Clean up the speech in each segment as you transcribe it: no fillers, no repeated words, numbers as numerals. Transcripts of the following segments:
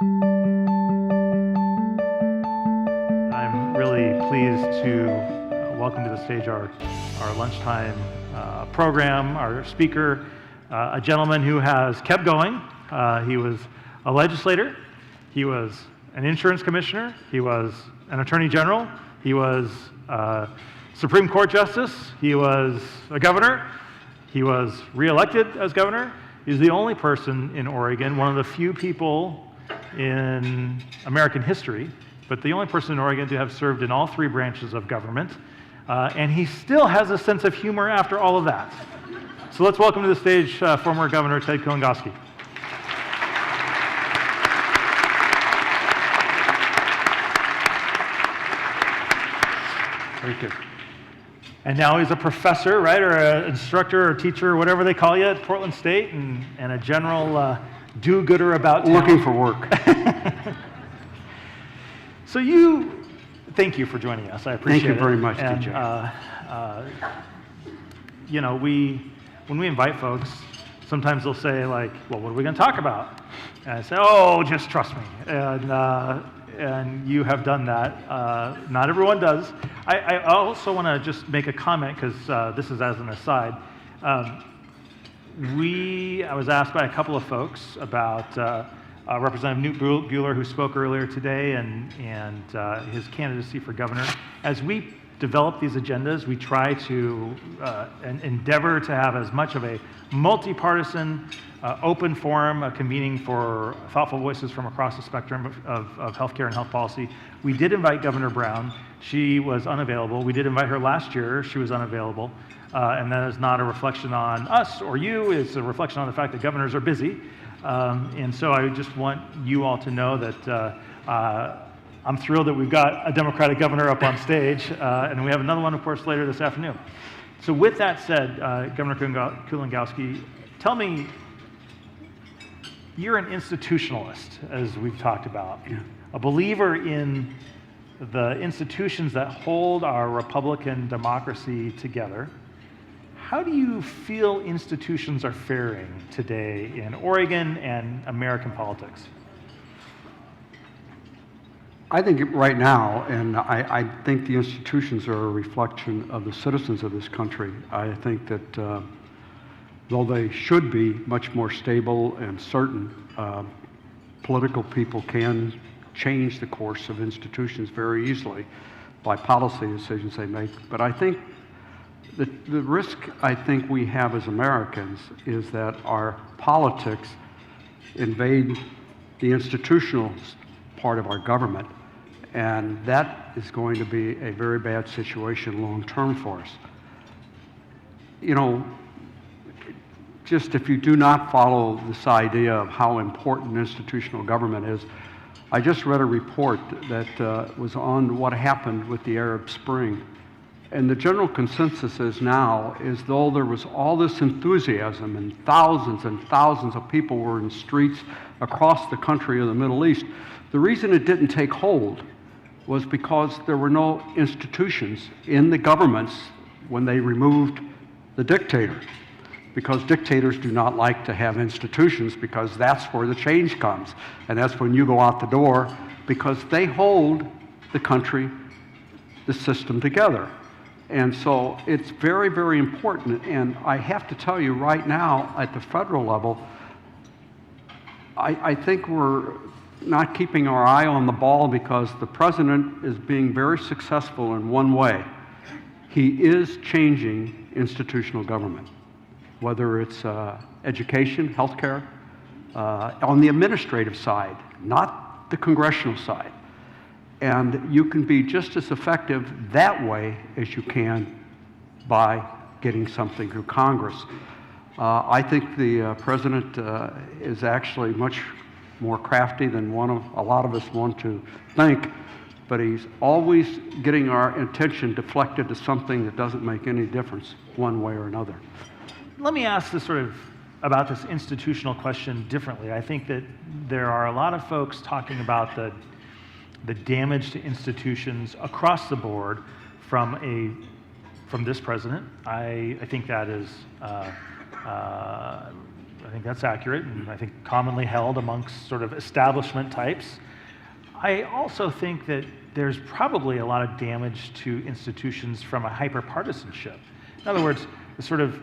I'm really pleased to welcome to the stage our lunchtime program, our speaker, a gentleman who has kept going. He was a legislator, he was an insurance commissioner, he was an attorney general, he was Supreme Court justice, he was a governor, he was re-elected as governor. He's the only person in Oregon, one of the few people in American history, but the only person in Oregon to have served in all three branches of government. And he still has a sense of humor after all of that. So let's welcome to the stage former Governor Ted Kulongoski. Thank you. And now he's a professor, right, or an instructor or teacher, or whatever they call you at Portland State, and a general do-gooder about town. Looking for work. So thank you for joining us. I appreciate it. Thank you very much, and, DJ. You know, when we invite folks, sometimes they'll say, like, well, what are we going to talk about? And I say, oh, just trust me. And you have done that. Not everyone does. I also want to just make a comment, because this is as an aside. I was asked by a couple of folks about Representative Newt Buehler, who spoke earlier today, and his candidacy for governor. As we develop these agendas, we try to endeavor to have as much of a multi-partisan, open forum, a convening for thoughtful voices from across the spectrum of healthcare and health policy. We did invite Governor Brown. She was unavailable. We did invite her last year. She was unavailable. And that is not a reflection on us or you. It's a reflection on the fact that governors are busy. And so I just want you all to know that I'm thrilled that we've got a Democratic governor up on stage, and we have another one, of course, later this afternoon. So with that said, Governor Kulongowski, tell me, you're an institutionalist, as we've talked about, a believer in the institutions that hold our Republican democracy together. How do you feel institutions are faring today in Oregon and American politics? I think right now, and I think the institutions are a reflection of the citizens of this country. I think that though they should be much more stable and certain, political people can change the course of institutions very easily by policy decisions they make. But I think the risk I think we have as Americans is that our politics invade the institutional part of our government, and that is going to be a very bad situation long term for us. You know, just if you do not follow this idea of how important institutional government is, I just read a report that was on what happened with the Arab Spring. And the general consensus is now, is though there was all this enthusiasm and thousands of people were in streets across the country of the Middle East, the reason it didn't take hold was because there were no institutions in the governments when they removed the dictator. Because dictators do not like to have institutions, because that's where the change comes. And that's when you go out the door, because they hold the country, the system together. And so it's very, very important. And I have to tell you right now, at the federal level, I think we're not keeping our eye on the ball, because the president is being very successful in one way. He is changing institutional government, whether it's education, healthcare, on the administrative side, not the congressional side. And you can be just as effective that way as you can by getting something through Congress. I think the president is actually much more crafty than a lot of us want to think, but he's always getting our attention deflected to something that doesn't make any difference one way or another. Let me ask about this institutional question differently. I think that there are a lot of folks talking about the damage to institutions across the board from this president. I think that is I think that's accurate, and I think commonly held amongst sort of establishment types. I also think that there's probably a lot of damage to institutions from a hyper-partisanship. In other words, the sort of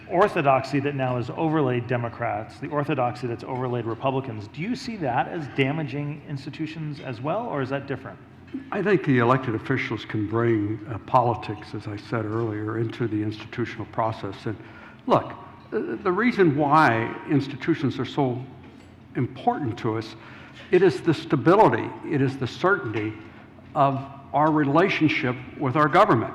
orthodoxy that now is overlaid Democrats, the orthodoxy that's overlaid Republicans, do you see that as damaging institutions as well, or is that different? I think the elected officials can bring politics, as I said earlier, into the institutional process. And look, the reason why institutions are so important to us, it is the stability, it is the certainty of our relationship with our government,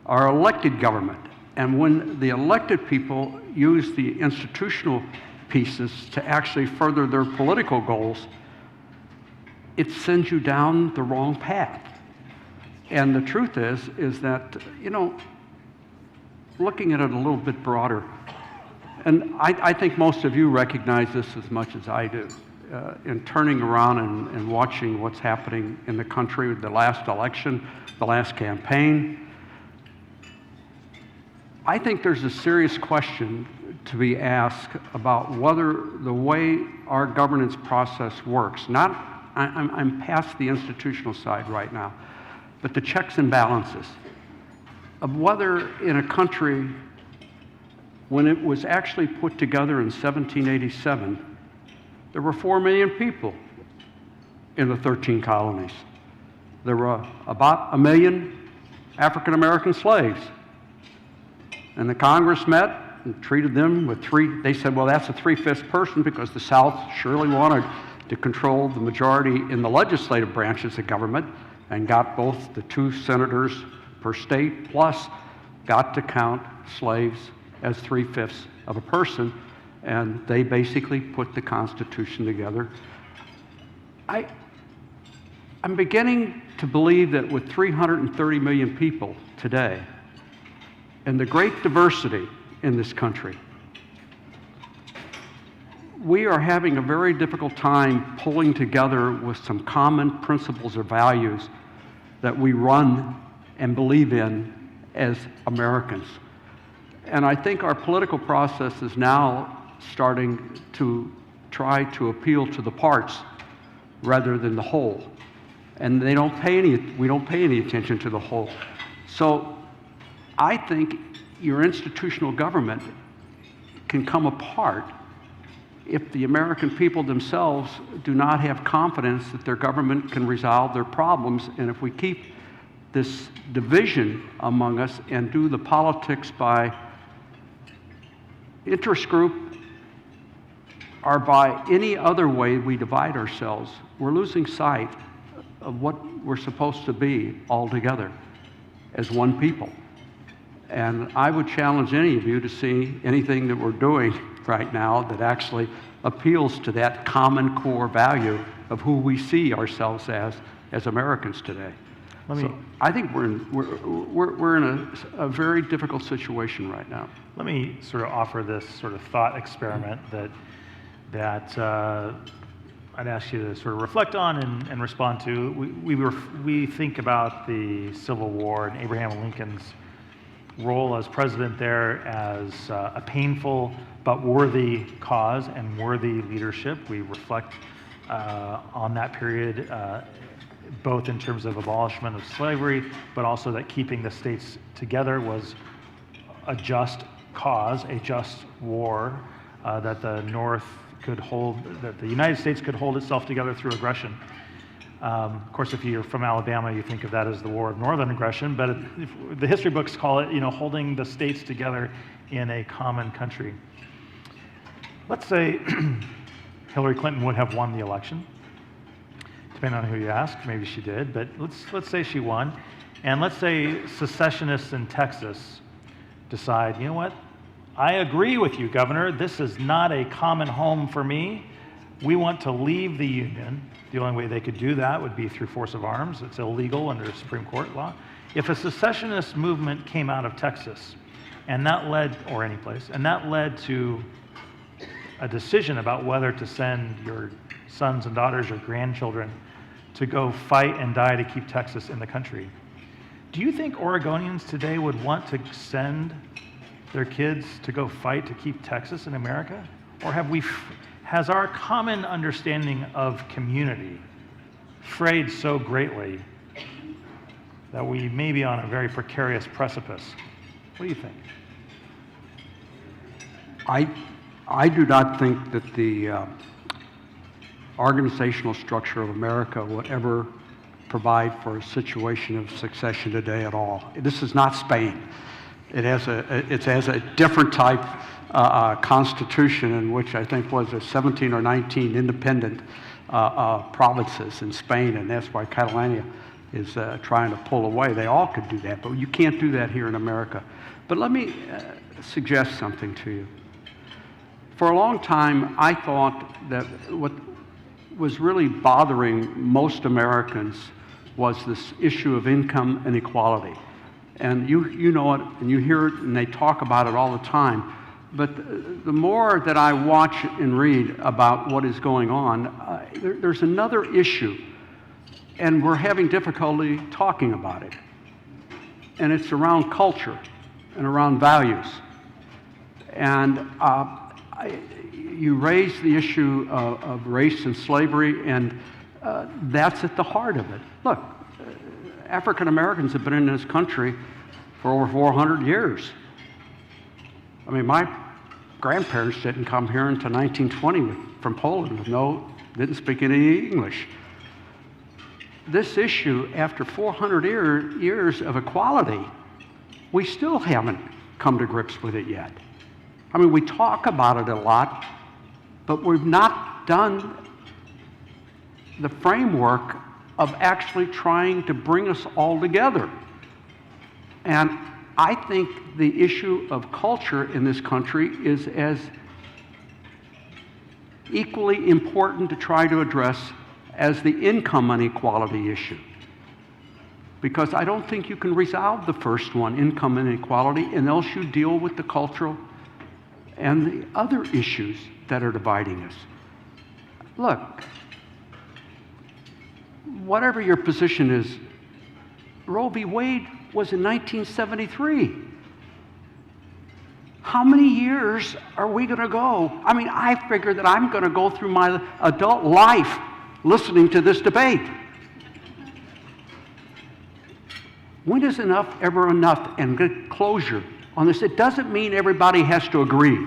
our elected government. And when the elected people use the institutional pieces to actually further their political goals, it sends you down the wrong path. And the truth is that, you know, looking at it a little bit broader, and I think most of you recognize this as much as I do, in turning around and watching what's happening in the country, the last election, the last campaign. I think there's a serious question to be asked about whether the way our governance process works, I'm past the institutional side right now, but the checks and balances of whether in a country, when it was actually put together in 1787, there were 4 million people in the 13 colonies. There were about 1 million African American slaves. And the Congress met and treated them with they said, well, that's a 3/5 person because the South surely wanted to control the majority in the legislative branches of government and got both the 2 senators per state, plus got to count slaves as 3/5 of a person, and they basically put the Constitution together. I'm beginning to believe that with 330 million people today, and the great diversity in this country, we are having a very difficult time pulling together with some common principles or values that we run and believe in as Americans. And I think our political process is now starting to try to appeal to the parts rather than the whole. And we don't pay any attention to the whole. So I think your institutional government can come apart if the American people themselves do not have confidence that their government can resolve their problems. And if we keep this division among us and do the politics by interest group or by any other way we divide ourselves, we're losing sight of what we're supposed to be all together as one people. And I would challenge any of you to see anything that we're doing right now that actually appeals to that common core value of who we see ourselves as Americans today. I think we're in a very difficult situation right now. Let me sort of offer this sort of thought experiment that I'd ask you to sort of reflect on and respond to. We think about the Civil War and Abraham Lincoln's role as president there as a painful but worthy cause and worthy leadership. We reflect on that period both in terms of abolishment of slavery, but also that keeping the states together was a just cause, a just war, that the North could hold, that the United States could hold itself together through aggression. Of course, if you're from Alabama, you think of that as the War of Northern Aggression, but the history books call it, holding the states together in a common country. Let's say Hillary Clinton would have won the election. Depending on who you ask, maybe she did, but let's say she won, and let's say secessionists in Texas decide, you know what, I agree with you, Governor, this is not a common home for me. We want to leave the Union. The only way they could do that would be through force of arms. It's illegal under Supreme Court law. If a secessionist movement came out of Texas, and that led, or any place, and that led to a decision about whether to send your sons and daughters or grandchildren to go fight and die to keep Texas in the country, do you think Oregonians today would want to send their kids to go fight to keep Texas in America? Or has our common understanding of community frayed so greatly that we may be on a very precarious precipice? What do you think? I do not think that the organizational structure of America would ever provide for a situation of succession today at all. This is not Spain. It has a different type constitution in which I think was 17 or 19 independent provinces in Spain, and that's why Catalonia is trying to pull away. They all could do that, but you can't do that here in America. But let me suggest something to you. For a long time, I thought that what was really bothering most Americans was this issue of income inequality. And you know it, and you hear it, and they talk about it all the time. But the more that I watch and read about what is going on, there's another issue, and we're having difficulty talking about it. And it's around culture and around values. And you raise the issue of race and slavery, and that's at the heart of it. Look, African Americans have been in this country for over 400 years. I mean, my grandparents didn't come here until 1920 from Poland didn't speak any English. This issue, after 400 years of equality, we still haven't come to grips with it yet. I mean, we talk about it a lot, but we've not done the framework of actually trying to bring us all together. And I think the issue of culture in this country is as equally important to try to address as the income inequality issue. Because I don't think you can resolve the first one, income inequality, unless you deal with the cultural and the other issues that are dividing us. Look, whatever your position is, Roe v. Wade was in 1973. How many years are we going to go? I mean, I figure that I'm going to go through my adult life listening to this debate. When is enough ever enough, and get closure on this? It doesn't mean everybody has to agree,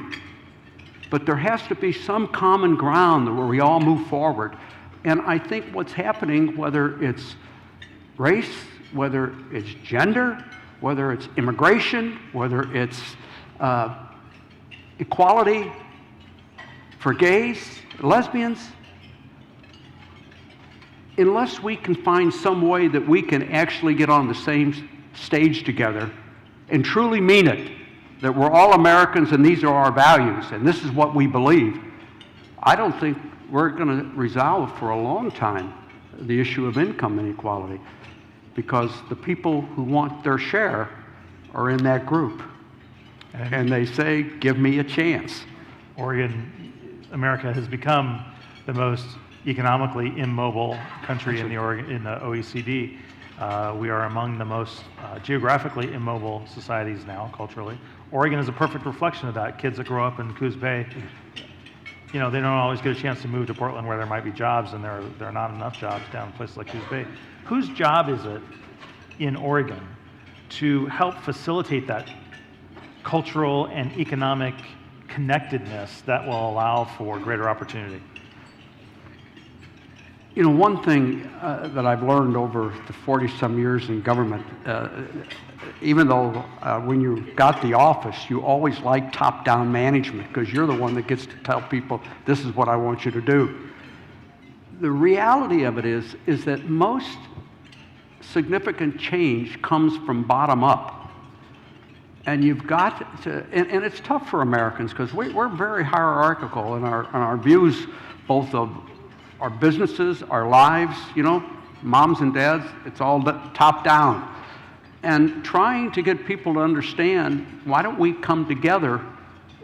but there has to be some common ground where we all move forward. And I think what's happening, whether it's race, whether it's gender, whether it's immigration, whether it's equality for gays, lesbians, unless we can find some way that we can actually get on the same stage together and truly mean it, that we're all Americans and these are our values and this is what we believe, I don't think we're going to resolve for a long time the issue of income inequality, because the people who want their share are in that group. And they say, give me a chance. America has become the most economically immobile country in the OECD. We are among the most geographically immobile societies now, culturally. Oregon is a perfect reflection of that. Kids that grow up in Coos Bay, they don't always get a chance to move to Portland where there might be jobs, and there are not enough jobs down in places like Coos Bay. Whose job is it in Oregon to help facilitate that cultural and economic connectedness that will allow for greater opportunity? One thing that I've learned over the 40-some years in government, even though when you got the office, you always like top-down management because you're the one that gets to tell people, this is what I want you to do. The reality of it is that most significant change comes from bottom up. And you've got to, and it's tough for Americans because we're very hierarchical in our views, both of our businesses, our lives, moms and dads, it's all top down. And trying to get people to understand, why don't we come together?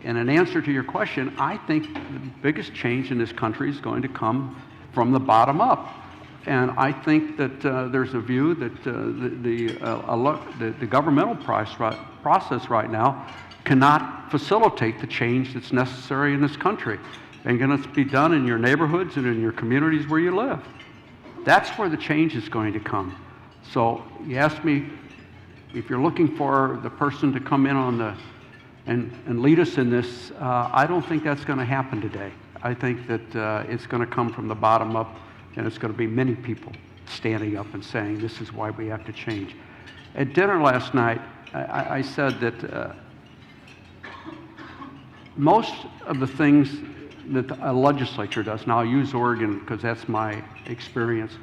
And in answer to your question, I think the biggest change in this country is going to come from the bottom up. And I think that there's a view that the governmental process right now cannot facilitate the change that's necessary in this country and going to be done in your neighborhoods and in your communities where you live. That's where the change is going to come. So you asked me if you're looking for the person to come in on the and lead us in this. I don't think that's going to happen today. I think that it's going to come from the bottom up, and it's going to be many people standing up and saying this is why we have to change. At dinner last night, I said that most of the things that a legislature does, and I'll use Oregon because that's my experience,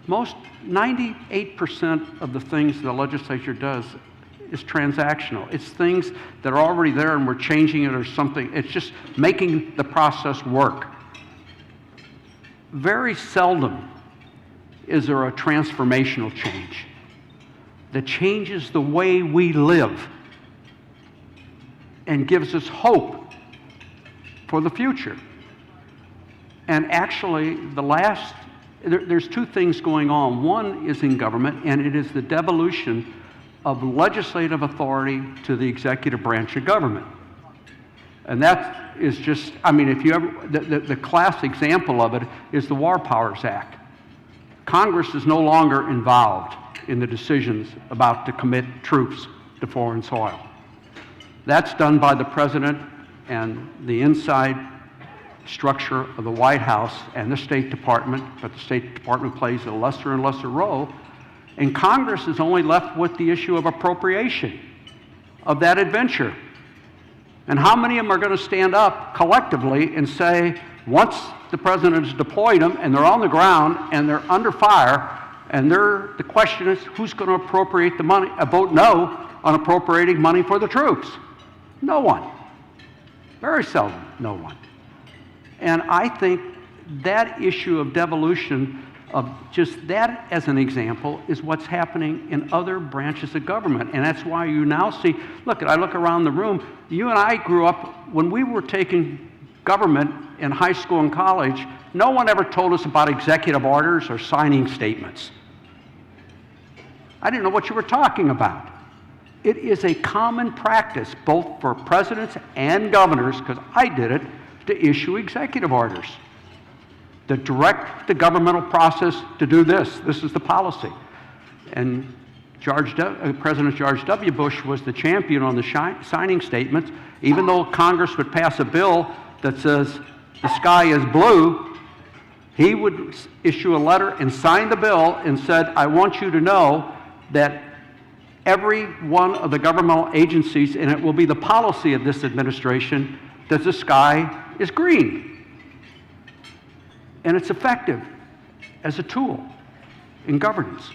98% of the things the legislature does is transactional. It's things that are already there and we're changing it or something. It's just making the process work. Very seldom is there a transformational change that changes the way we live and gives us hope for the future. And actually, there's two things going on. One is in government, and it is the devolution of legislative authority to the executive branch of government. And that is just, I mean, if you ever, the class example of it is the War Powers Act. Congress is no longer involved in the decisions about to commit troops to foreign soil. That's done by the president and the inside structure of the White House and the State Department, but the State Department plays a lesser and lesser role. And Congress is only left with the issue of appropriation of that adventure. And how many of them are going to stand up collectively and say, once the president has deployed them and they're on the ground and they're under fire, and the question is, who's going to appropriate the money? Vote no on appropriating money for the troops. No one. Very seldom, no one. And I think that issue of devolution, of just that as an example, is what's happening in other branches of government. And that's why you now see, I look around the room, you and I grew up, when we were taking government in high school and college, no one ever told us about executive orders or signing statements. I didn't know what you were talking about. It is a common practice, both for presidents and governors, because I did it, to issue executive orders that direct the governmental process to do this. This is the policy. And President George W. Bush was the champion on the signing statements. Even though Congress would pass a bill that says the sky is blue, he would issue a letter and sign the bill and said, I want you to know that every one of the governmental agencies, and it will be the policy of this administration, that the sky is green. And it's effective as a tool in governance.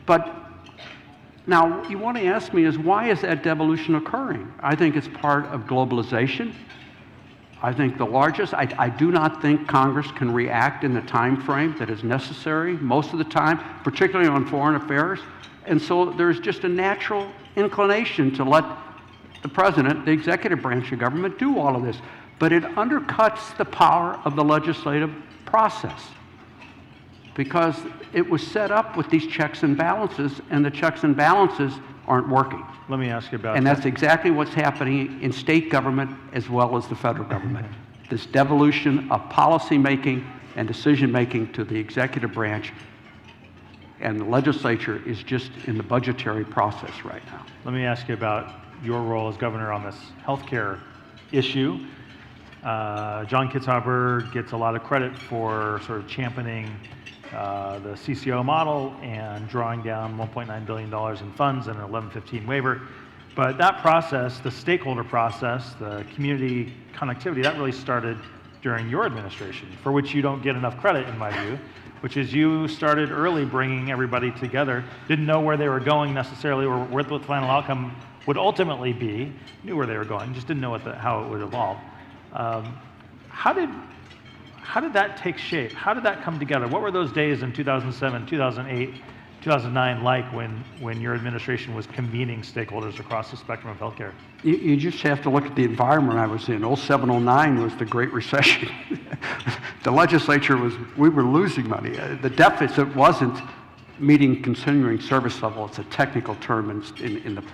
But now you want to ask me is, why is that devolution occurring? I think it's part of globalization. I think I do not think Congress can react in the time frame that is necessary most of the time, particularly on foreign affairs. And so there's just a natural inclination to let the president, the executive branch of government, do all of this. But it undercuts the power of the legislative process because it was set up with these checks and balances, and the checks and balances aren't working. Let me ask you about And that's exactly what's happening in state government as well as the federal government. This devolution of policy making and decision making to the executive branch, and the legislature is just in the budgetary process right now. Let me ask you about your role as governor on this healthcare issue. John Kitzhaber gets a lot of credit for sort of championing the CCO model and drawing down $1.9 billion in funds and an 1115 waiver. But that process, the stakeholder process, the community connectivity, that really started during your administration, for which you don't get enough credit in my view, which is you started early bringing everybody together, didn't know where they were going necessarily or what the final outcome would ultimately be, knew where they were going, just didn't know how it would evolve. How did that take shape? How did that come together? What were those days in 2007, 2008, 2009 like when your administration was convening stakeholders across the spectrum of healthcare? You just have to look at the environment I was in. 07, 09 was the Great Recession. The legislature we were losing money. The deficit wasn't meeting continuing service level. It's a technical term in the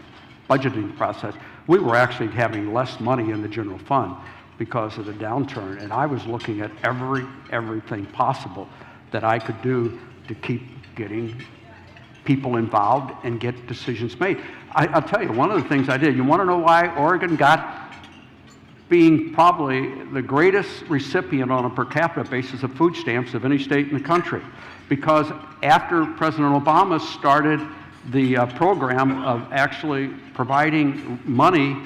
budgeting process, we were actually having less money in the general fund because of the downturn. And I was looking at everything possible that I could do to keep getting people involved and get decisions made. I'll tell you, one of the things I did, you want to know why Oregon got being probably the greatest recipient on a per capita basis of food stamps of any state in the country? Because after President Obama started the program of actually providing money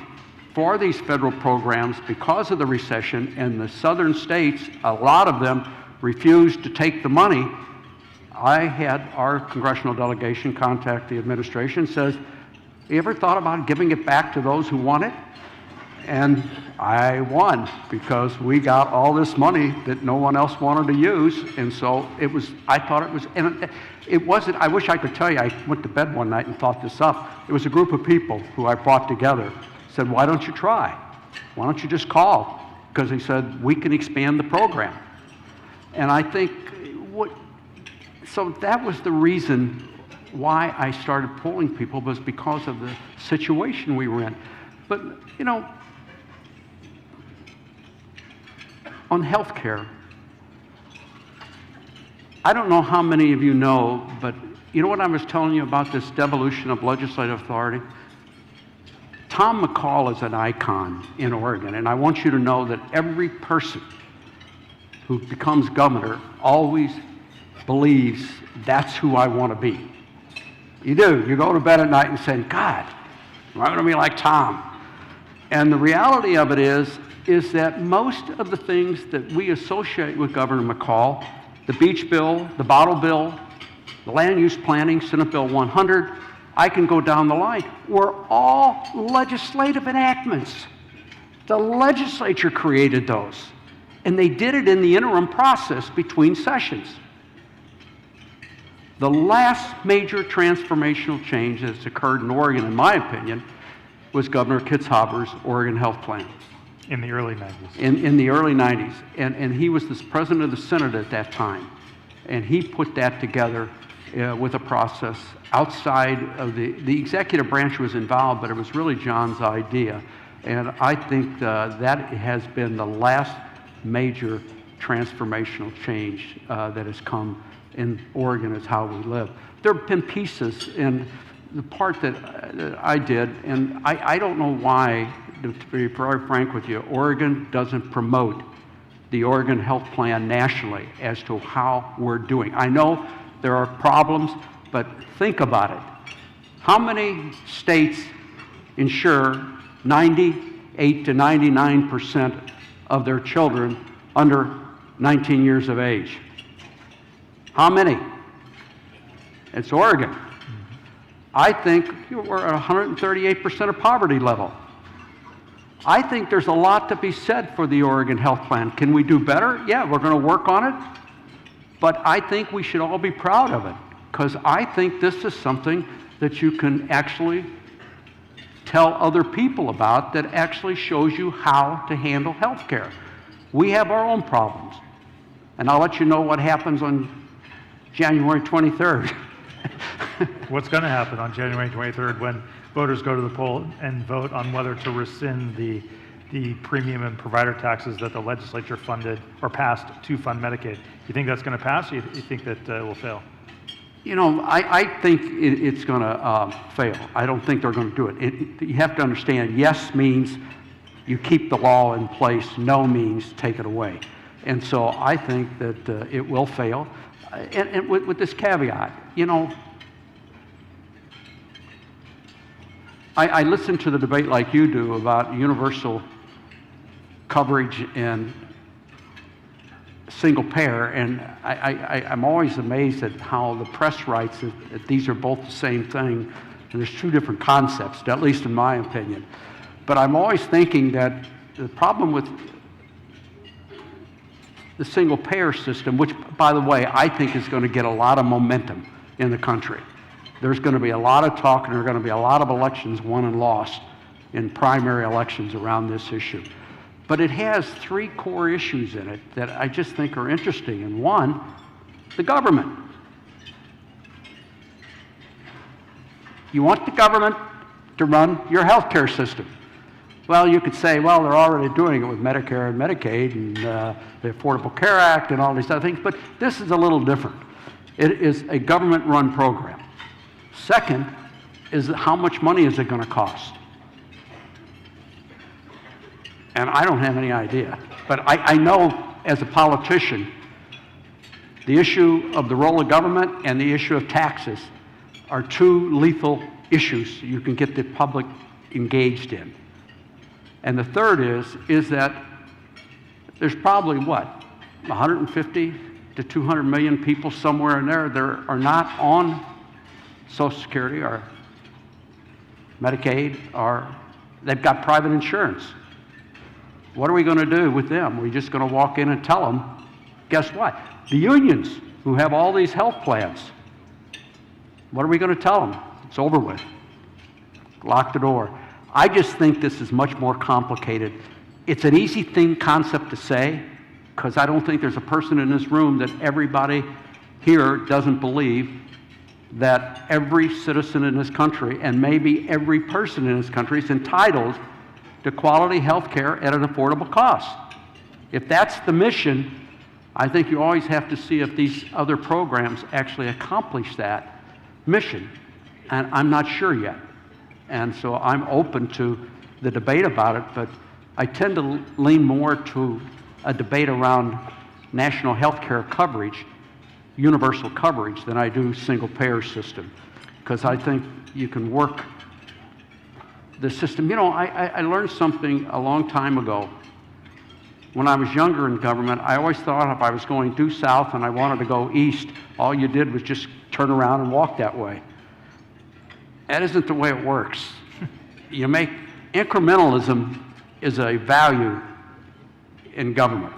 for these federal programs because of the recession, and the southern states, a lot of them refused to take the money, I had our congressional delegation contact the administration, says, you ever thought about giving it back to those who want it? And I won, because we got all this money that no one else wanted to use. And so it was, I thought it was, and it wasn't, I wish I could tell you, I went to bed one night and thought this up. It was a group of people who I brought together, said, why don't you try? Why don't you just call? Because they said, we can expand the program. And I think, so that was the reason why I started polling people, was because of the situation we were in. But, you know, on health care, I don't know how many of you know, but you know what I was telling you about this devolution of legislative authority? Tom McCall is an icon in Oregon, and I want you to know that every person who becomes governor always believes that's who I want to be. You do. You go to bed at night and say, God, am I going to be like Tom? And the reality of it is that most of the things that we associate with Governor McCall, the beach bill, the bottle bill, the land use planning, Senate Bill 100, I can go down the line, were all legislative enactments. The legislature created those, and they did it in the interim process between sessions. The last major transformational change that's occurred in Oregon, in my opinion, was Governor Kitzhaber's Oregon Health Plan. In the early 90s. In the early 90s. And he was the president of the Senate at that time. And he put that together with a process outside of the executive branch was involved, but it was really John's idea. And I think that has been the last major transformational change that has come in Oregon, is how we live. There have been pieces in the part that I did, and I don't know why, to be very frank with you, Oregon doesn't promote the Oregon Health Plan nationally as to how we're doing. I know there are problems, but think about it. How many states insure 98 to 99% of their children under 19 years of age? How many? It's Oregon. I think we're at 138% of poverty level. I think there's a lot to be said for the Oregon Health Plan. Can we do better? Yeah, we're going to work on it. But I think we should all be proud of it, because I think this is something that you can actually tell other people about, that actually shows you how to handle health care. We have our own problems. And I'll let you know what happens on January 23rd. What's going to happen on January 23rd when voters go to the poll and vote on whether to rescind the premium and provider taxes that the legislature funded or passed to fund Medicaid? You think that's going to pass, or you think that it will fail? You know, I think it's going to fail. I don't think they're going to do it. You have to understand, yes means you keep the law in place, no means take it away. And so I think that it will fail. And with this caveat, you know, I listen to the debate like you do about universal coverage and single payer, and I'm always amazed at how the press writes that these are both the same thing, and there's two different concepts, at least in my opinion. But I'm always thinking that the problem with the single payer system, which, by the way, I think is going to get a lot of momentum in the country. There's going to be a lot of talk, and there are going to be a lot of elections won and lost in primary elections around this issue. But it has three core issues in it that I just think are interesting. And one, the government. You want the government to run your health care system. Well, you could say, well, they're already doing it with Medicare and Medicaid and the Affordable Care Act and all these other things, but this is a little different. It is a government-run program. Second is how much money is it going to cost? And I don't have any idea. But I know as a politician, the issue of the role of government and the issue of taxes are two lethal issues you can get the public engaged in. And the third is that there's probably, what, 150 to 200 million people somewhere in there that are not on Social Security or Medicaid, or they've got private insurance. What are we going to do with them? We're just going to walk in and tell them, guess what? The unions who have all these health plans, what are we going to tell them? It's over with. Lock the door. I just think this is much more complicated. It's an easy concept to say, because I don't think there's a person in this room that everybody here doesn't believe that every citizen in this country, and maybe every person in this country, is entitled to quality health care at an affordable cost. If that's the mission, I think you always have to see if these other programs actually accomplish that mission. And I'm not sure yet. And so I'm open to the debate about it, but I tend to lean more to a debate around national health care coverage, universal coverage, than I do single payer system. Because I think you can work the system. You know, I learned something a long time ago. When I was younger in government, I always thought if I was going due south and I wanted to go east, all you did was just turn around and walk that way. That isn't the way it works. You make incrementalism is a value in government.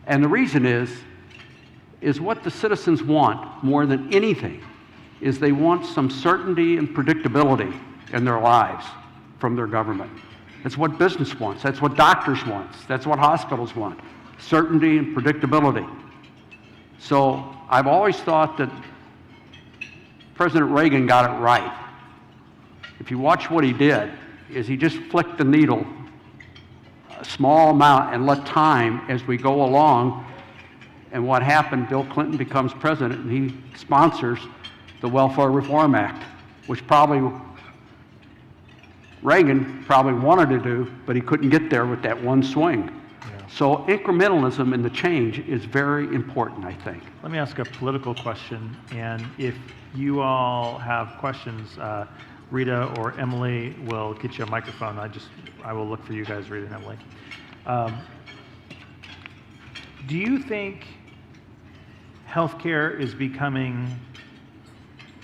And the reason is what the citizens want more than anything is they want some certainty and predictability in their lives from their government. That's what business wants. That's what doctors want. That's what hospitals want. Certainty and predictability. So I've always thought that President Reagan got it right. If you watch what he did, is he just flicked the needle a small amount and let time as we go along. And what happened, Bill Clinton becomes president and he sponsors the Welfare Reform Act, which probably Reagan probably wanted to do, but he couldn't get there with that one swing. Yeah. So incrementalism in the change is very important, I think. Let me ask a political question, and if you all have questions, Rita or Emily will get you a microphone. I will look for you guys, Rita and Emily. Do you think healthcare is becoming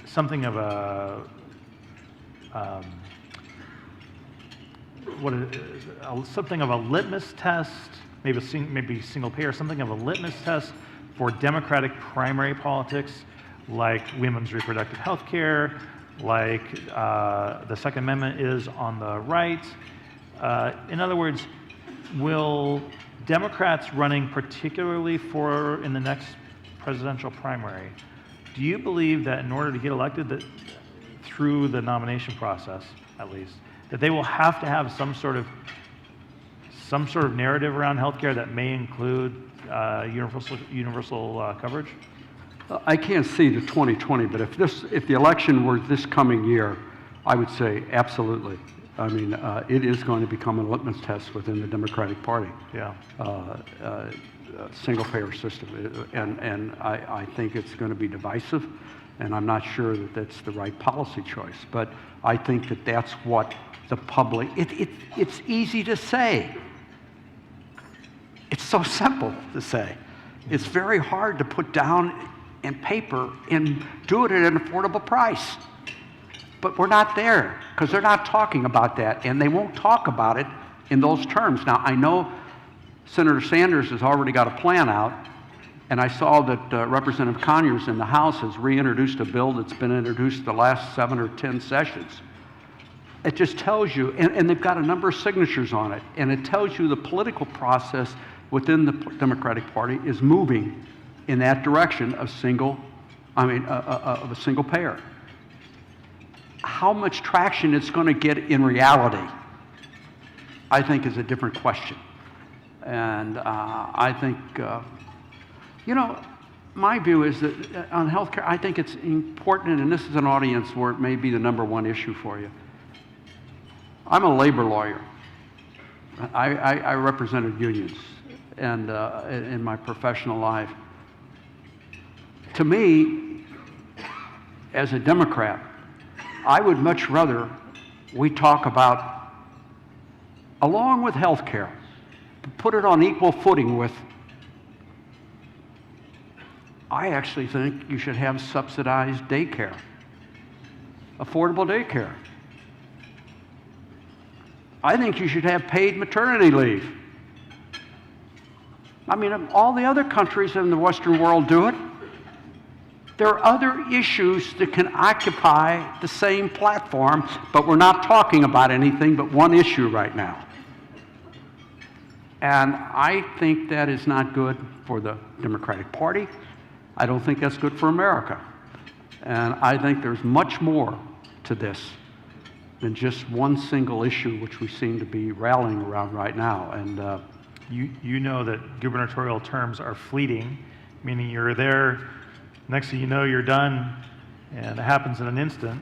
something of a something of a litmus test, maybe single payer, something of a litmus test for Democratic primary politics, like women's reproductive health care, like the Second Amendment is on the right? In other words, will Democrats running particularly in the next presidential primary, do you believe that in order to get elected, that through the nomination process at least, that they will have to have some sort of narrative around healthcare that may include universal coverage? I can't see the 2020, but if the election were this coming year, I would say absolutely. I mean, it is going to become a litmus test within the Democratic Party. Yeah. Single-payer system, and I think it's going to be divisive, and I'm not sure that that's the right policy choice. But I think that that's what the public. It's easy to say. It's so simple to say. It's very hard to put down in paper and do it at an affordable price. But we're not there because they're not talking about that, and they won't talk about it in those terms. Now, I know Senator Sanders has already got a plan out, and I saw that Representative Conyers in the House has reintroduced a bill that's been introduced the last 7 or 10 sessions. It just tells you, and they've got a number of signatures on it, and it tells you the political process within the Democratic Party is moving in that direction of a single payer. how much traction it's going to get in reality, I think, is a different question. And I think, you know, my view is that on healthcare, I think it's important, and this is an audience where it may be the #1 issue for you. I'm a labor lawyer. I represented unions and in my professional life. To me, as a Democrat, I would much rather we talk about, along with health care, put it on equal footing with, I actually think you should have subsidized daycare, affordable daycare. I think you should have paid maternity leave. I mean, all the other countries in the Western world do it. There are other issues that can occupy the same platform, but we're not talking about anything but one issue right now. And I think that is not good for the Democratic Party. I don't think that's good for America. And I think there's much more to this than just one single issue, which we seem to be rallying around right now. And you know that gubernatorial terms are fleeting, meaning you're there, next thing you know, you're done, and it happens in an instant.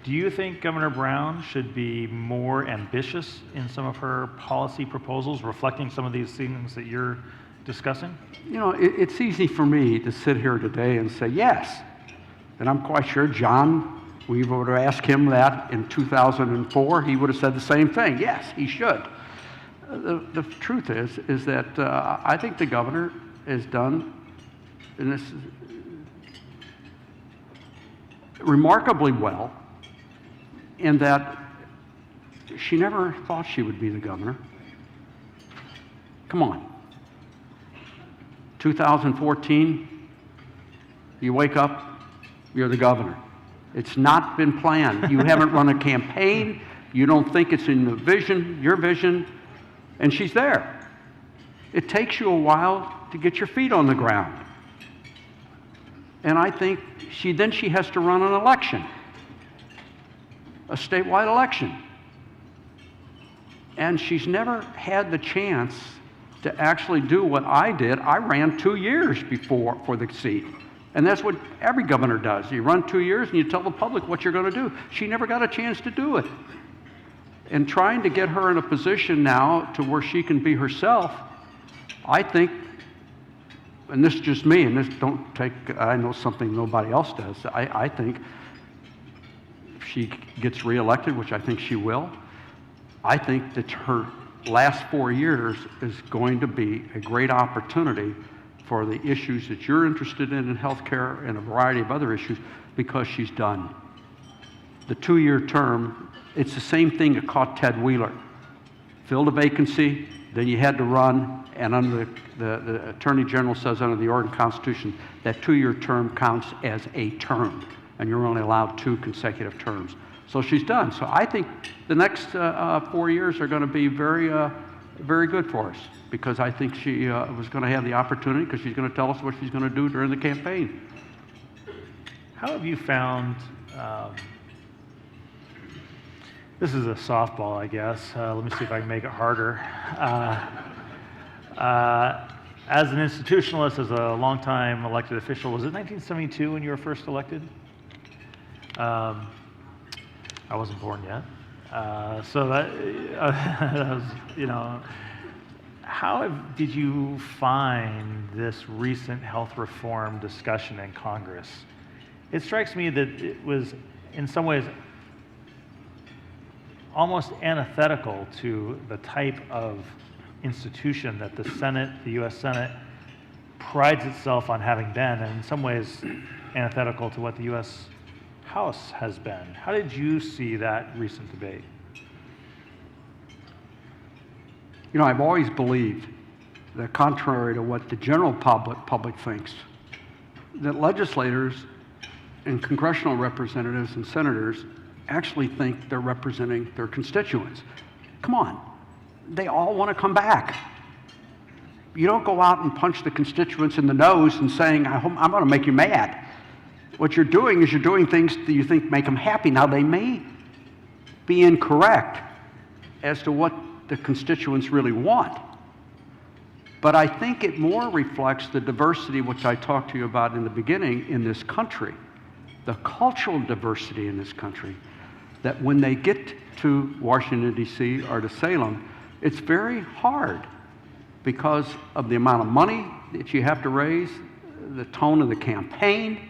Do you think Governor Brown should be more ambitious in some of her policy proposals, reflecting some of these things that you're discussing? You know, it's easy for me to sit here today and say yes. And I'm quite sure John, we would have asked him that in 2004, he would have said the same thing. Yes, he should. The truth is that I think the governor has done, and this is remarkably well, in that she never thought she would be the governor. Come on. 2014, you wake up, you're the governor. It's not been planned. You haven't run a campaign. You don't think it's in the vision, your vision, and she's there. It takes you a while to get your feet on the ground. And I think she has to run an election, a statewide election. And she's never had the chance to actually do what I did. I ran 2 years before for the seat. And that's what every governor does. You run 2 years and you tell the public what you're going to do. She never got a chance to do it. And trying to get her in a position now to where she can be herself, I think, and this is just me, and this don't take, I know something nobody else does, I think if she gets reelected, which I think she will, I think that her last 4 years is going to be a great opportunity for the issues that you're interested in healthcare and a variety of other issues, because she's done. The 2-year term, it's the same thing that caught Ted Wheeler. Filled a vacancy, then you had to run, and under the Attorney General says under the Oregon Constitution that 2-year term counts as a term, and you're only allowed 2 consecutive terms. So she's done. So I think the next 4 years are going to be very, very good for us, because I think she was going to have the opportunity, because she's going to tell us what she's going to do during the campaign. How have you found, this is a softball, I guess. Let me see if I can make it harder. As an institutionalist, as a longtime elected official, was it 1972 when you were first elected? I wasn't born yet. So that was, you know, did you find this recent health reform discussion in Congress? It strikes me that it was, in some ways, almost antithetical to the type of institution that the Senate, the U.S. Senate, prides itself on having been, and in some ways antithetical to what the U.S. House has been. How did you see that recent debate? You know, I've always believed that, contrary to what the general public thinks, that legislators and congressional representatives and senators actually think they're representing their constituents. Come on, they all want to come back. You don't go out and punch the constituents in the nose and saying, I'm going to make you mad. What you're doing is you're doing things that you think make them happy. Now, they may be incorrect as to what the constituents really want, but I think it more reflects the diversity which I talked to you about in the beginning in this country, the cultural diversity in this country, that when they get to Washington, D.C. or to Salem, it's very hard because of the amount of money that you have to raise, the tone of the campaign,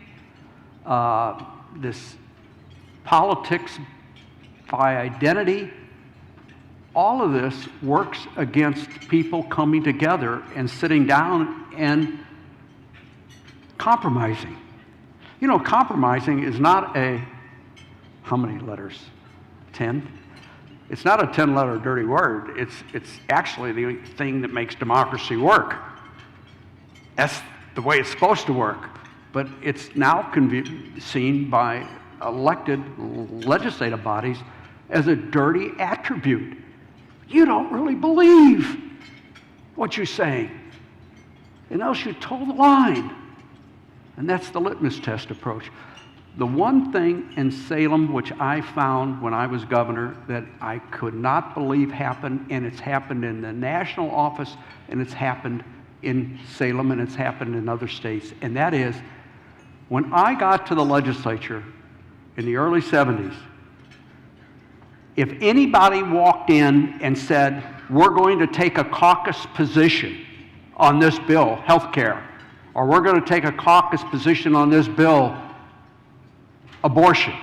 this politics by identity. All of this works against people coming together and sitting down and compromising. You know, compromising is not a, how many letters? 10? It's not a 10-letter dirty word. It's actually the thing that makes democracy work. That's the way it's supposed to work. But it's now seen by elected legislative bodies as a dirty attribute. You don't really believe what you're saying, and else you toe the line. And that's the litmus test approach. The one thing in Salem which I found when I was governor that I could not believe happened, and it's happened in the national office, and it's happened in Salem, and it's happened in other states, and that is, when I got to the legislature in the early 70s, if anybody walked in and said, we're going to take a caucus position on this bill, health care, or we're going to take a caucus position on this bill, abortion,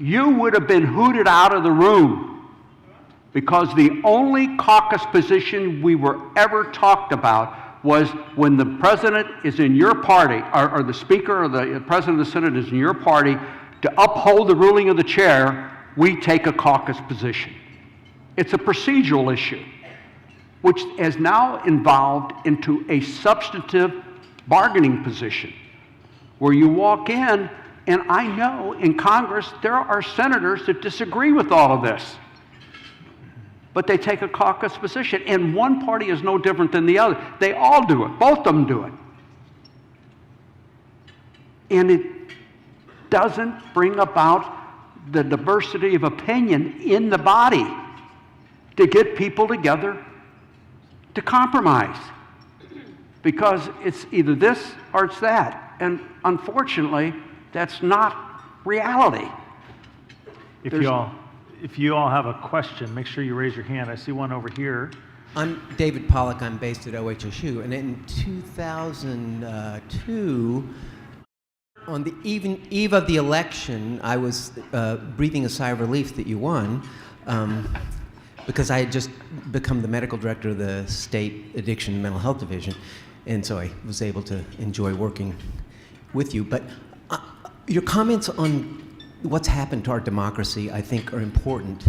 you would have been hooted out of the room, because the only caucus position we were ever talked about was when the president is in your party, or the speaker or the president of the Senate is in your party, to uphold the ruling of the chair, we take a caucus position. It's a procedural issue, which has now evolved into a substantive bargaining position, where you walk in, and I know in Congress there are senators that disagree with all of this, but they take a caucus position, and one party is no different than the other. They all do it. Both of them do it. And it doesn't bring about the diversity of opinion in the body to get people together to compromise, because it's either this or it's that. And unfortunately, that's not reality. If you all have a question, make sure you raise your hand. I see one over here. I'm David Pollack. I'm based at OHSU. And in 2002, on the eve of the election, I was breathing a sigh of relief that you won, because I had just become the medical director of the state addiction and mental health division. And so I was able to enjoy working with you. But your comments on what's happened to our democracy, I think, are important.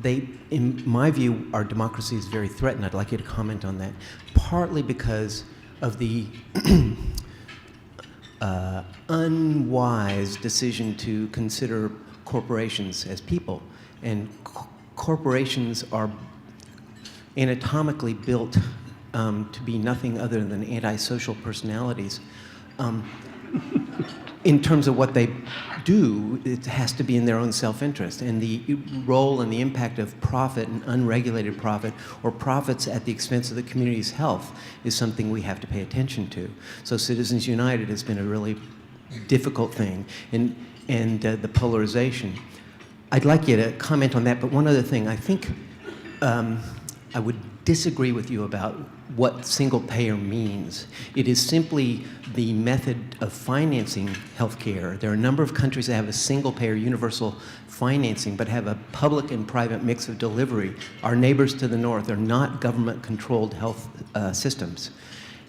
In my view, our democracy is very threatened. I'd like you to comment on that, partly because of the unwise decision to consider corporations as people. And corporations are anatomically built to be nothing other than antisocial personalities. In terms of what they do, it has to be in their own self-interest. And the role and the impact of profit and unregulated profit, or profits at the expense of the community's health, is something we have to pay attention to. So Citizens United has been a really difficult thing, and the polarization. I'd like you to comment on that, but one other thing. I think I would disagree with you about what single payer means. It is simply the method of financing healthcare. There are a number of countries that have a single payer universal financing, but have a public and private mix of delivery. Our neighbors to the north are not government-controlled health systems.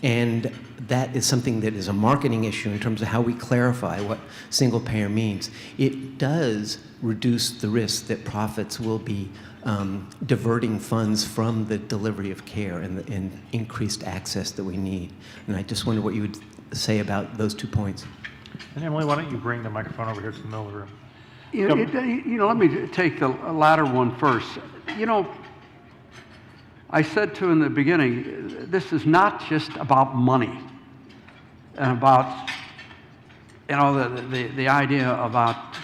And that is something that is a marketing issue in terms of how we clarify what single payer means. It does reduce the risk that profits will be diverting funds from the delivery of care and increased access that we need. And I just wonder what you would say about those 2 points. And Emily, why don't you bring the microphone over here to the middle of the room? Let me take the latter one first. I said to in the beginning, this is not just about money and about you know, the idea about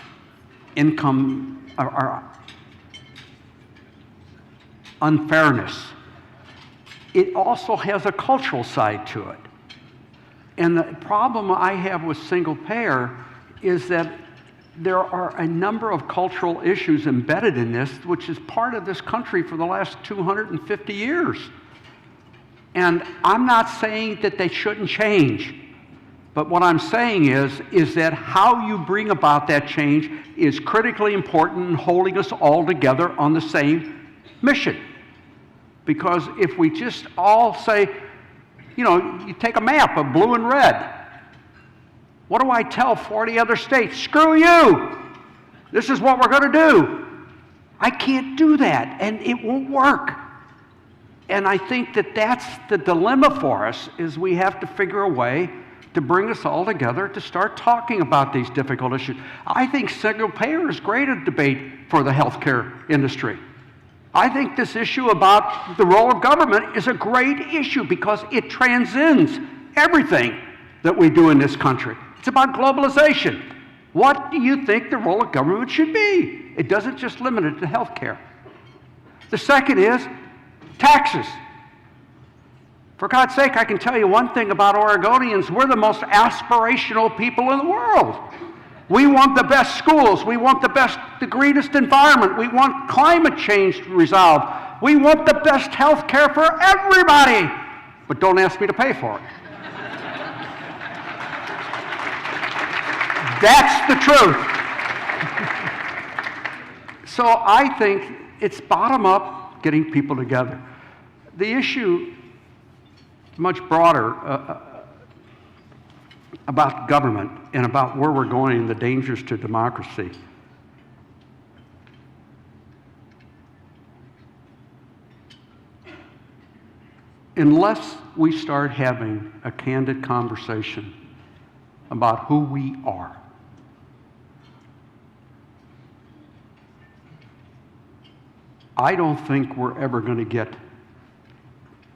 income or unfairness, it also has a cultural side to it. And the problem I have with single payer is that there are a number of cultural issues embedded in this, which is part of this country for the last 250 years. And I'm not saying that they shouldn't change, but what I'm saying is that how you bring about that change is critically important in holding us all together on the same mission. Because if we just all say, you know, you take a map of blue and red, what do I tell 40 other states? Screw you! This is what we're going to do. I can't do that, and it won't work. And I think that that's the dilemma for us, is we have to figure a way to bring us all together to start talking about these difficult issues. I think single payer is great a debate for the healthcare industry. I think this issue about the role of government is a great issue because it transcends everything that we do in this country. It's about globalization. What do you think the role of government should be? It doesn't just limit it to healthcare. The second is taxes. For God's sake, I can tell you one thing about Oregonians. We're the most aspirational people in the world. We want the best schools. We want the greenest environment. We want climate change resolved. We want the best health care for everybody. But don't ask me to pay for it. That's the truth. So I think it's bottom up, getting people together. The issue is much broader about government and about where we're going and the dangers to democracy. Unless we start having a candid conversation about who we are, I don't think we're ever going to get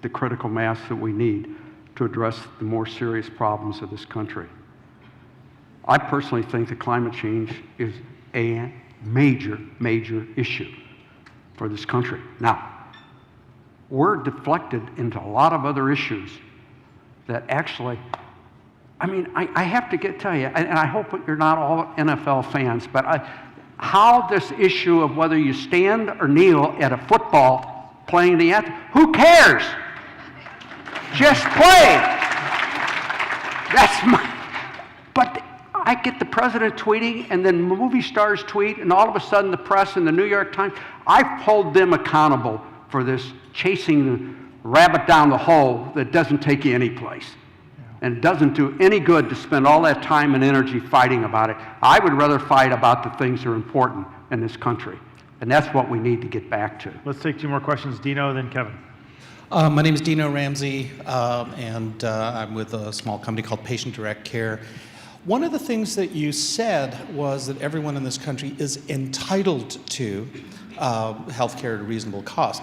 the critical mass that we need to address the more serious problems of this country. I personally think that climate change is a major, major issue for this country. Now, we're deflected into a lot of other issues that actually, I mean, I have to tell you, and I hope that you're not all NFL fans, but how this issue of whether you stand or kneel at a football playing the anthem, who cares? Just play. But I get the president tweeting, and then movie stars tweet, and all of a sudden the press and the New York Times, I hold them accountable for this chasing the rabbit down the hole that doesn't take you anyplace. And it doesn't do any good to spend all that time and energy fighting about it. I would rather fight about the things that are important in this country. And that's what we need to get back to. Let's take two more questions. Dino, then Kevin. My name is Dino Ramsey, and I'm with a small company called Patient Direct Care. One of the things that you said was that everyone in this country is entitled to health care at a reasonable cost.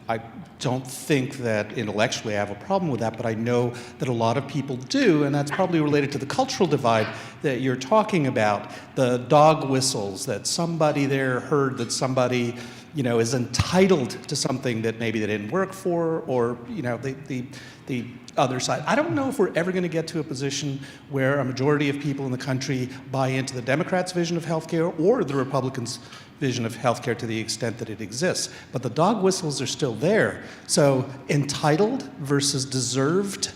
I don't think that intellectually I have a problem with that, but I know that a lot of people do, and that's probably related to the cultural divide that you're talking about. The dog whistles that somebody there heard that somebody, you know, is entitled to something that maybe they didn't work for, or, you know, the other side. I don't know if we're ever going to get to a position where a majority of people in the country buy into the Democrats' vision of healthcare or the Republicans' vision of healthcare to the extent that it exists. But the dog whistles are still there. So entitled versus deserved.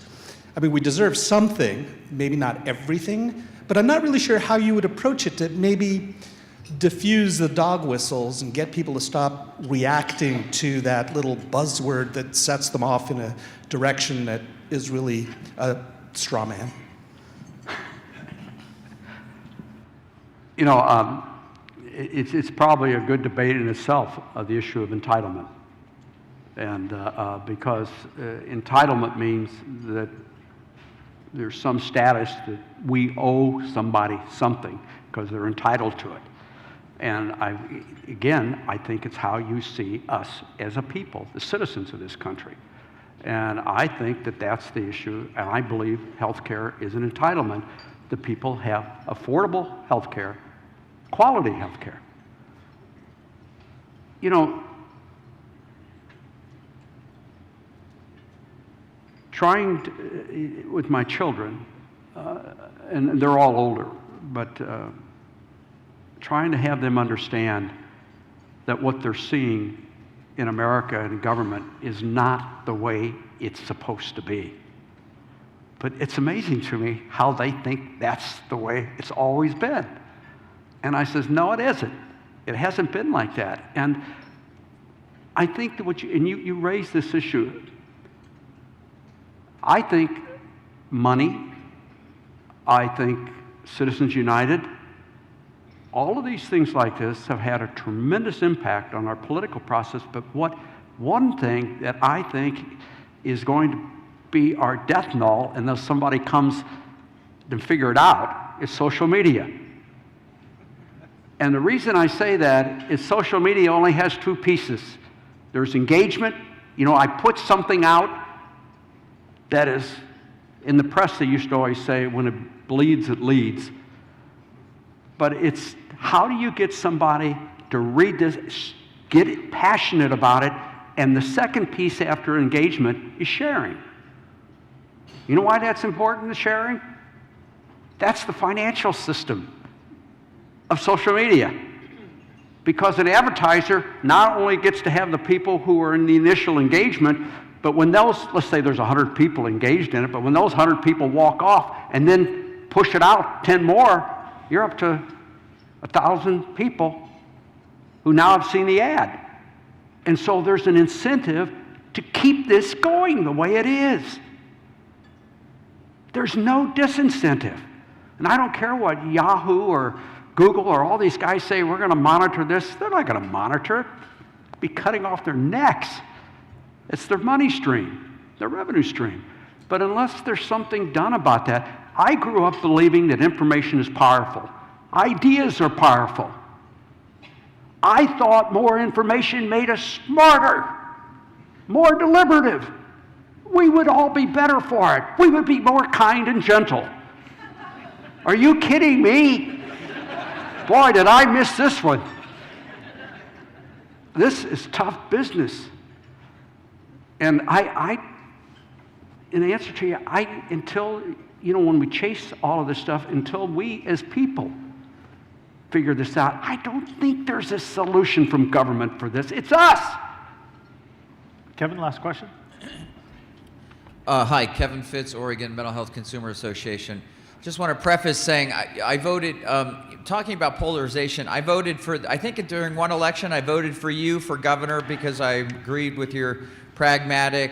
I mean, we deserve something, maybe not everything, but I'm not really sure how you would approach it to maybe diffuse the dog whistles and get people to stop reacting to that little buzzword that sets them off in a direction that is really a straw man. You know, it's probably a good debate in itself, the issue of entitlement. And because entitlement means that there's some status that we owe somebody something because they're entitled to it. And I think it's how you see us as a people, the citizens of this country. And I think that that's the issue, and I believe health care is an entitlement that people have affordable health care, quality health care. You know, trying to, with my children, and they're all older, but trying to have them understand that what they're seeing in America and government is not the way it's supposed to be. But it's amazing to me how they think that's the way it's always been. And I says, no, it isn't. It hasn't been like that. And I think that you raised this issue. I think money, I think Citizens United, all of these things like this have had a tremendous impact on our political process, but one thing that I think is going to be our death knell unless somebody comes to figure it out is social media. And the reason I say that is social media only has two pieces. There's engagement. You know, I put something out that is, in the press they used to always say, when it bleeds, it leads. But it's how do you get somebody to read this, get passionate about it, and the second piece after engagement is sharing. You know why that's important, the sharing? That's the financial system of social media. Because an advertiser not only gets to have the people who are in the initial engagement, but when those, let's say there's 100 people engaged in it, but when those 100 people walk off and then push it out 10 more, you're up to 1,000 people who now have seen the ad. And so there's an incentive to keep this going the way it is. There's no disincentive. And I don't care what Yahoo or Google or all these guys say, we're going to monitor this. They're not going to monitor it. They'll be cutting off their necks. It's their money stream, their revenue stream. But unless there's something done about that, I grew up believing that information is powerful. Ideas are powerful. I thought more information made us smarter, more deliberative. We would all be better for it. We would be more kind and gentle. Are you kidding me? Boy, did I miss this one. This is tough business. And in answer to you, until, you know, when we chase all of this stuff, until we as people figure this out, I don't think there's a solution from government for this. It's us. Kevin, last question. Hi, Kevin Fitz, Oregon Mental Health Consumer Association. Just want to preface saying I voted, talking about polarization, I voted for, I think during one election I voted for you for governor because I agreed with your pragmatic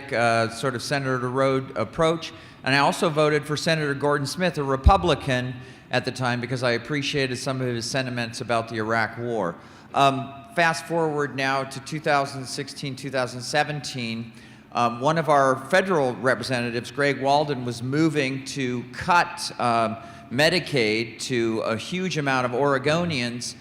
sort of Senator Road approach. And I also voted for Senator Gordon Smith, a Republican at the time, because I appreciated some of his sentiments about the Iraq War. Fast forward now to 2016, 2017, one of our federal representatives, Greg Walden, was moving to cut Medicaid to a huge amount of Oregonians.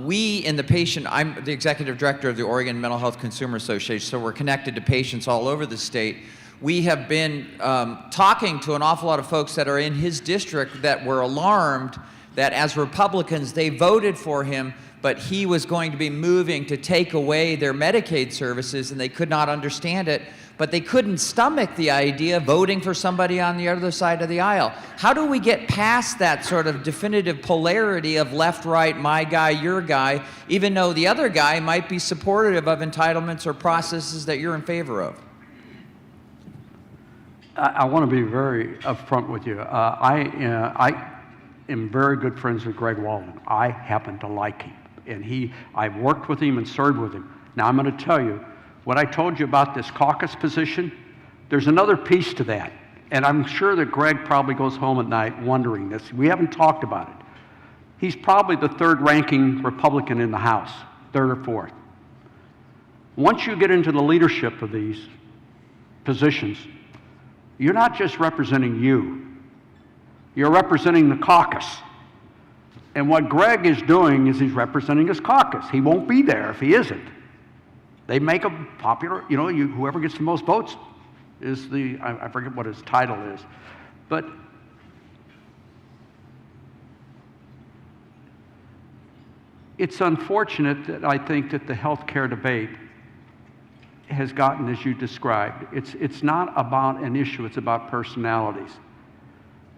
We in the patient, I'm the executive director of the Oregon Mental Health Consumer Association, so we're connected to patients all over the state. We have been talking to an awful lot of folks that are in his district that were alarmed that as Republicans, they voted for him, but he was going to be moving to take away their Medicaid services, and they could not understand it, but they couldn't stomach the idea of voting for somebody on the other side of the aisle. How do we get past that sort of definitive polarity of left, right, my guy, your guy, even though the other guy might be supportive of entitlements or processes that you're in favor of? I want to be very upfront with you. I am very good friends with Greg Walden. I happen to like him. And I've worked with him and served with him. Now I'm going to tell you, what I told you about this caucus position, there's another piece to that. And I'm sure that Greg probably goes home at night wondering this. We haven't talked about it. He's probably the third ranking Republican in the House, third or fourth. Once you get into the leadership of these positions, you're not just representing you. You're representing the caucus. And what Greg is doing is he's representing his caucus. He won't be there if he isn't. They make him popular, you know, whoever gets the most votes is I forget what his title is. But it's unfortunate that I think that the healthcare debate has gotten as you described. It's not about an issue, it's about personalities.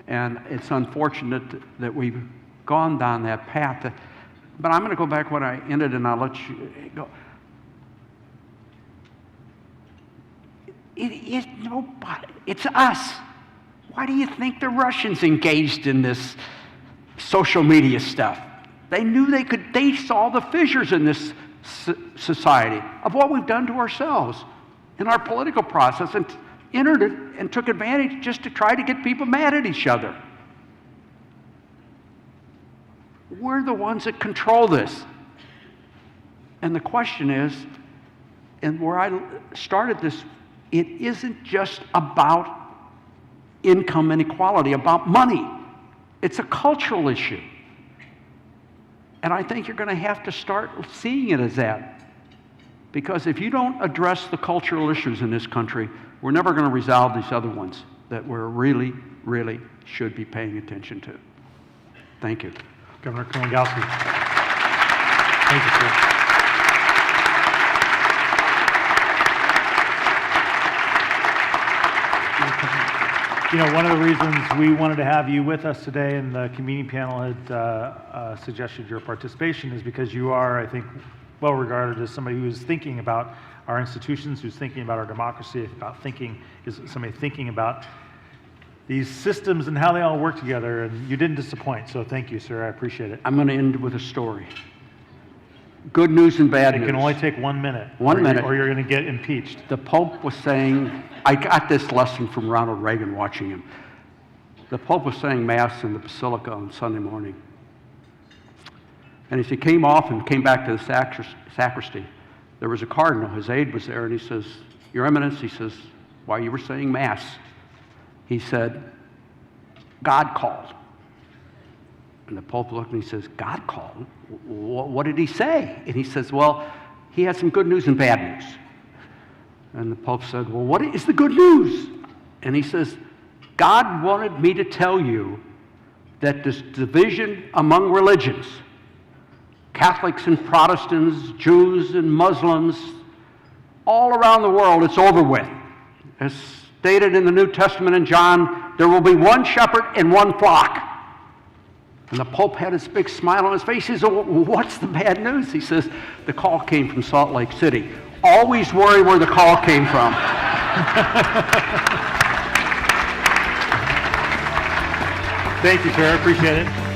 And it's unfortunate that we've gone down that path. But I'm going to go back when I ended, and I'll let you go. It is nobody. It's us. Why do you think the Russians engaged in this social media stuff? They knew they saw the fissures in this society of what we've done to ourselves in our political process, and entered it and took advantage just to try to get people mad at each other. We're the ones that control this. And the question is, and where I started this, it isn't just about income inequality, about money. It's a cultural issue. And I think you're going to have to start seeing it as that. Because if you don't address the cultural issues in this country, we're never going to resolve these other ones that we're really, really should be paying attention to. Thank you. Governor Kulongowski. Thank you, sir. You know, one of the reasons we wanted to have you with us today, and the convening panel had suggested your participation, is because you are, I think, well regarded as somebody who is thinking about our institutions, who's thinking about our democracy, is somebody thinking about these systems and how they all work together, and you didn't disappoint, so thank you, sir. I appreciate it. I'm going to end with a story. Good news and bad It news. can only take 1 minute. 1 minute. Or you're going to get impeached. The Pope was saying, I got this lesson from Ronald Reagan watching him. The Pope was saying Mass in the Basilica on Sunday morning. And as he came off and came back to the sacristy, there was a cardinal, his aide was there, and he says, Your Eminence, he says, while you were saying Mass, he said, God called. And the Pope looked and he says, God called? What did he say? And he says, well, he had some good news and bad news. And the Pope said, well, what is the good news? And he says, God wanted me to tell you that this division among religions, Catholics and Protestants, Jews and Muslims, all around the world, it's over with. As stated in the New Testament in John, there will be one shepherd and one flock. And the Pope had his big smile on his face. He says, well, what's the bad news? He says, the call came from Salt Lake City. Always worry where the call came from. Thank you, sir. I appreciate it.